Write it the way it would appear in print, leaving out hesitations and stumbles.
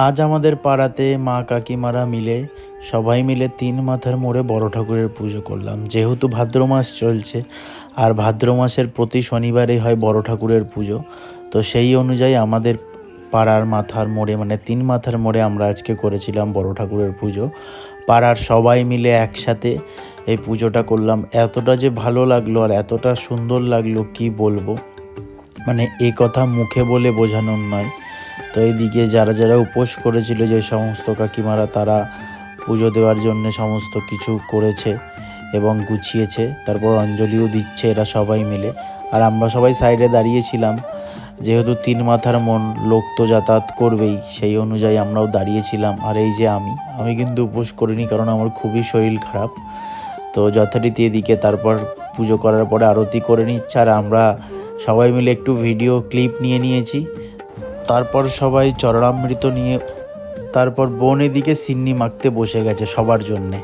আজ আমাদের পাড়াতে মা কাকিমারা মিলে সবাই মিলে ৩ মাথার মোড়ে বড় ঠাকুরের পুজো করলাম। যেহেতু ভাদ্র মাস চলছে আর ভাদ্র মাসের প্রতি শনিবারেই হয় বড় ঠাকুরের পুজো, তো সেই অনুযায়ী আমাদের পাড়ার মাথার মোড়ে মানে ৩ মাথার মোড়ে আমরা আজকে করেছিলাম বড় ঠাকুরের পুজো। পাড়ার সবাই মিলে একসাথে এই পুজোটা করলাম। এতটা যে ভালো লাগলো আর এতটা সুন্দর লাগলো কি বলবো, মানে এই কথা মুখে বলে বোঝানোর নয়। তো এইদিকে যারা যারা উপোস করেছিল, যে সমস্ত কাকিমারা, তারা পুজো দেওয়ার জন্য সমস্ত কিছু করেছে এবং গুছিয়েছে, তারপর অঞ্জলিও দিচ্ছে এরা সবাই মিলে। আর আমরা সবাই সাইডে দাঁড়িয়েছিলাম, যেহেতু ৩ মাথার মন, লোক তো যাতায়াত করবেই, সেই অনুযায়ী আমরাও দাঁড়িয়েছিলাম। আর এই যে আমি কিন্তু উপোস করিনি, কারণ আমার খুবই শরীর খারাপ। তো যথারীতি এদিকে তারপর পুজো করার পরে আরতি করে নিচ্ছে, আর আমরা সবাই মিলে একটু ভিডিও ক্লিপ নিয়ে নিয়েছি। তারপর সবাই চরণামৃত নিয়ে তারপর বোন এদিকে সিন্নি মাখতে বসে গেছে সবার জন্যে।